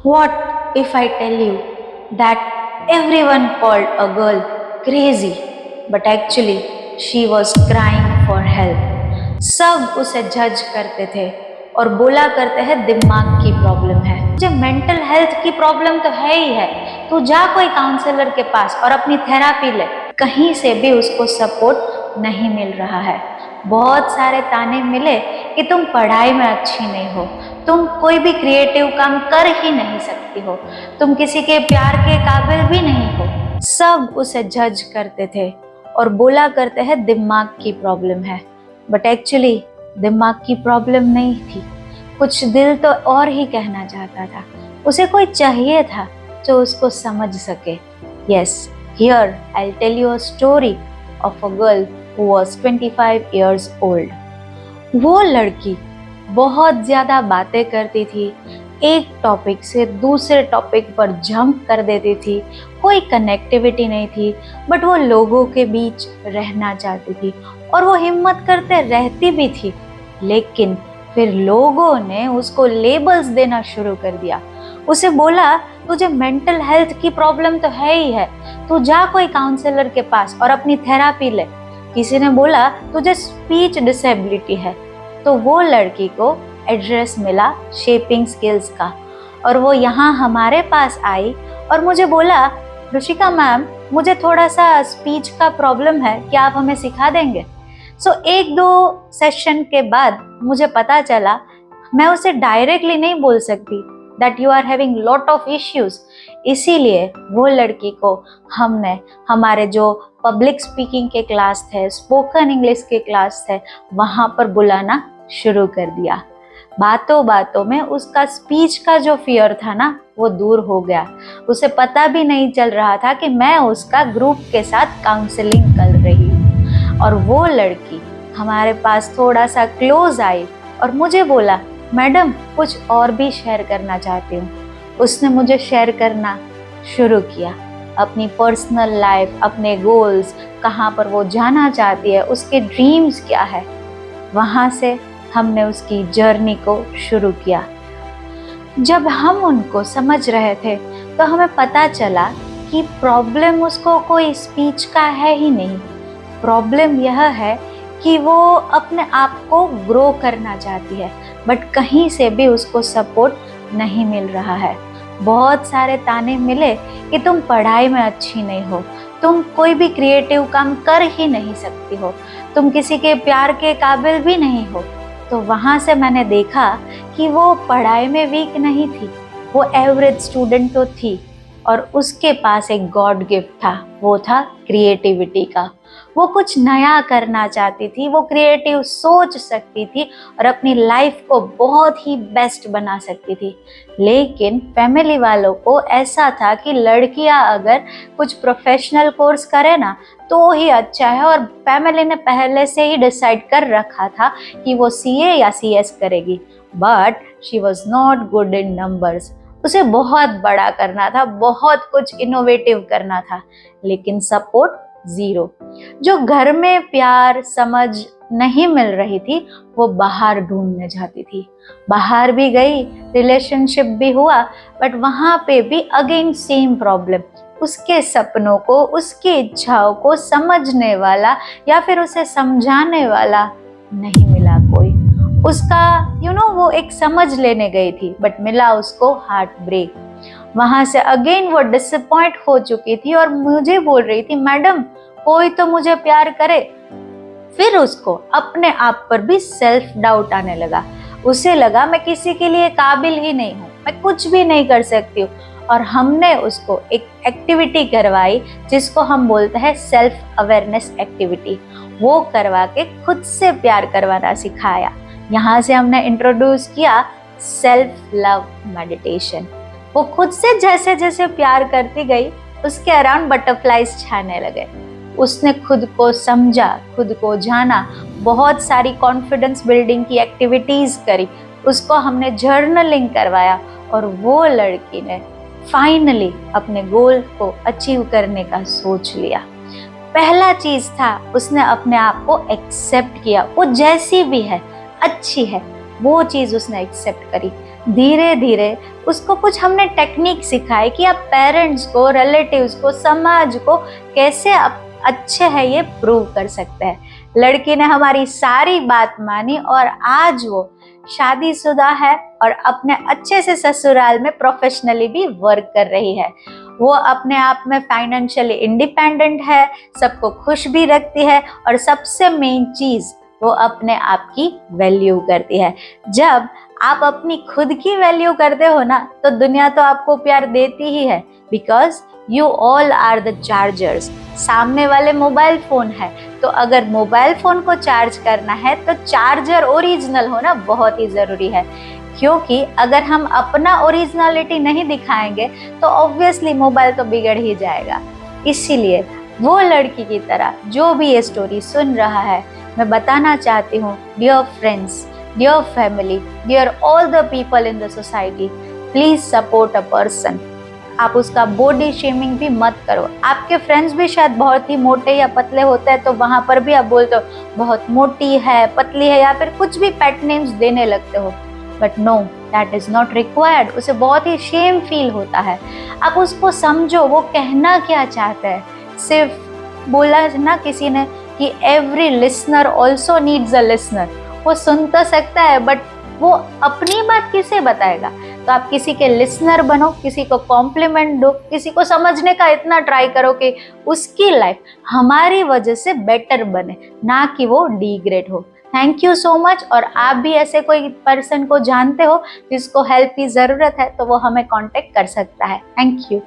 What if I tell you that everyone called a girl crazy, but actually she was crying for help? सब उसे जज करते थे और बोला करते हैं दिमाग की प्रॉब्लम है। मुझे मेंटल हेल्थ की प्रॉब्लम तो है ही है, तू जा कोई काउंसलर के पास और अपनी थेरापी ले। कहीं से भी उसको सपोर्ट नहीं मिल रहा है। बहुत सारे ताने मिले कि तुम पढ़ाई में अच्छी नहीं हो, तुम कोई भी क्रिएटिव काम कर ही नहीं सकती हो, तुम किसी के प्यार के काबिल भी नहीं हो। सब उसे जज करते थे और बोला करते हैं दिमाग की प्रॉब्लम है, बट एक्चुअली दिमाग की प्रॉब्लम नहीं थी। कुछ दिल तो और ही कहना चाहता था, उसे कोई चाहिए था जो उसको समझ सके। Yes, here I will tell you a story of a girl who was 25 years old. वो लड़की बहुत ज़्यादा बातें करती थी, एक टॉपिक से दूसरे टॉपिक पर जंप कर देती थी, कोई कनेक्टिविटी नहीं थी, बट वो लोगों के बीच रहना चाहती थी और वो हिम्मत करते रहती भी थी। लेकिन फिर लोगों ने उसको लेबल्स देना शुरू कर दिया। उसे बोला, तुझे मेंटल हेल्थ की प्रॉब्लम तो है ही है, तू जा कोई काउंसलर के पास और अपनी थेरापी ले। किसी ने बोला, तुझे स्पीच डिसेबिलिटी है। तो वो लड़की को एड्रेस मिला शेपिंग स्किल्स का और वो यहाँ हमारे पास आई और मुझे बोला, रुचिका मैम, मुझे थोड़ा सा स्पीच का प्रॉब्लम है, क्या आप हमें सिखा देंगे? एक दो सेशन के बाद मुझे पता चला मैं उसे डायरेक्टली नहीं बोल सकती that you are having lot of issues. इसीलिए वो लड़की को हमने हमारे जो पब्लिक स्पीकिंग के क्लास थे, स्पोकन इंग्लिश के क्लास थे, वहाँ पर बुलाना शुरू कर दिया। बातों बातों में उसका स्पीच का जो फियर था ना, वो दूर हो गया। उसे पता भी नहीं चल रहा था कि मैं उसका ग्रुप के साथ काउंसलिंग कर रही हूँ। और वो लड़की हमारे पास थोड़ा सा क्लोज आई और मुझे बोला, मैडम कुछ और भी शेयर करना चाहती हूँ। उसने मुझे शेयर करना शुरू किया, अपनी पर्सनल लाइफ, अपने गोल्स, कहाँ पर वो जाना चाहती है, उसके ड्रीम्स क्या है। वहाँ से हमने उसकी जर्नी को शुरू किया। जब हम उनको समझ रहे थे तो हमें पता चला कि प्रॉब्लम उसको कोई स्पीच का है ही नहीं। प्रॉब्लम यह है कि वो अपने आप को ग्रो करना चाहती है, बट कहीं से भी उसको सपोर्ट नहीं मिल रहा है। बहुत सारे ताने मिले कि तुम पढ़ाई में अच्छी नहीं हो, तुम कोई भी क्रिएटिव काम कर ही नहीं सकती हो, तुम किसी के प्यार के काबिल भी नहीं हो। तो वहाँ से मैंने देखा कि वो पढ़ाई में वीक नहीं थी, वो एवरेज स्टूडेंट तो थी और उसके पास एक गॉड गिफ्ट था, वो था क्रिएटिविटी का। वो कुछ नया करना चाहती थी, वो क्रिएटिव सोच सकती थी और अपनी लाइफ को बहुत ही बेस्ट बना सकती थी। लेकिन फैमिली वालों को ऐसा था कि लड़कियां अगर कुछ प्रोफेशनल कोर्स करे ना तो ही अच्छा है, और फैमिली ने पहले से ही डिसाइड कर रखा था कि वो सीए या सीएस करेगी। But she was not good in numbers. उसे बहुत बड़ा करना था, बहुत कुछ इनोवेटिव करना था, लेकिन सपोर्ट जीरो। जो घर में प्यार समझ नहीं मिल रही थी, वो बाहर ढूंढने जाती थी। बाहर भी गई, रिलेशनशिप भी हुआ, बट वहां पे भी अगेन सेम प्रॉब्लम। उसके सपनों को, उसकी इच्छाओं को समझने वाला या फिर उसे समझाने वाला नहीं मिला कोई। उसका वो एक समझ लेने गई थी, बट मिला उसको हार्ट ब्रेक। वहां से अगेन वो डिसअपॉइंट हो चुकी थी और मुझे बोल रही थी, मैडम कोई तो मुझे प्यार करे। फिर उसको अपने आप पर भी सेल्फ डाउट आने लगा। उसे लगा मैं किसी के लिए काबिल ही नहीं हूँ, मैं कुछ भी नहीं कर सकती हूँ। और हमने उसको एक एक्टिविटी करवाई जिसको हम बोलते हैं सेल्फ अवेयरनेस एक्टिविटी। वो करवा के खुद से प्यार करवाना सिखाया। यहाँ से हमने इंट्रोड्यूस किया सेल्फ लव मेडिटेशन। वो खुद से जैसे जैसे प्यार करती गई, उसके अराउंड बटरफ्लाइज छाने लगे। उसने खुद को समझा, खुद को जाना, बहुत सारी कॉन्फिडेंस बिल्डिंग की एक्टिविटीज करी, उसको हमने जर्नलिंग करवाया और वो लड़की ने फाइनली अपने गोल को अचीव करने का सोच लिया। पहला चीज था, उसने अपने आप को एक्सेप्ट किया। वो जैसी भी है, अच्छी है, वो चीज उसने एक्सेप्ट करी। धीरे धीरे उसको कुछ हमने टेक्निक सिखाई कि आप पेरेंट्स को, रिलेटिव्स को, समाज को कैसे आप अच्छे हैं ये प्रूव कर सकते हैं। लड़की ने हमारी सारी बात मानी और आज वो शादीशुदा है और अपने अच्छे से ससुराल में प्रोफेशनली भी वर्क कर रही है। वो अपने आप में फाइनेंशियली इंडिपेंडेंट है, सबको खुश भी रखती है और सबसे मेन चीज वो अपने आप की वैल्यू करती है। जब आप अपनी खुद की वैल्यू करते हो ना तो दुनिया तो आपको प्यार देती ही है, because you all are the chargers. सामने वाले मोबाइल फोन है तो अगर मोबाइल फोन को चार्ज करना है तो चार्जर ओरिजिनल होना बहुत ही जरूरी है, क्योंकि अगर हम अपना ओरिजिनलिटी नहीं दिखाएंगे तो ऑब्वियसली मोबाइल तो बिगड़ ही जाएगा। इसीलिए वो लड़की की तरह जो भी ये स्टोरी सुन रहा है, मैं बताना चाहती हूँ, dear friends, dear family, dear all the people in the society, please support a person. आप उसका बॉडी शेमिंग भी मत करो। आपके फ्रेंड्स भी शायद बहुत ही मोटे या पतले होते हैं तो वहां पर भी आप बोलते हो बहुत मोटी है, पतली है, या फिर कुछ भी पेट नेम्स देने लगते हो, but no, that is not required. उसे बहुत ही शेम फील होता है। आप उसको समझो वो कहना क्या चाहता है। सिर्फ बोला ना किसी ने कि every listener also needs a listener. वो सुन तो सकता है बट वो अपनी बात किसे बताएगा। तो आप किसी के लिसनर बनो, किसी को कॉम्प्लीमेंट दो, किसी को समझने का इतना ट्राई करो कि उसकी लाइफ हमारी वजह से बेटर बने, ना कि वो डिग्रेड हो। Thank you so much. और आप भी ऐसे कोई पर्सन को जानते हो जिसको हेल्प की ज़रूरत है तो वो हमें कांटेक्ट कर सकता है। Thank you.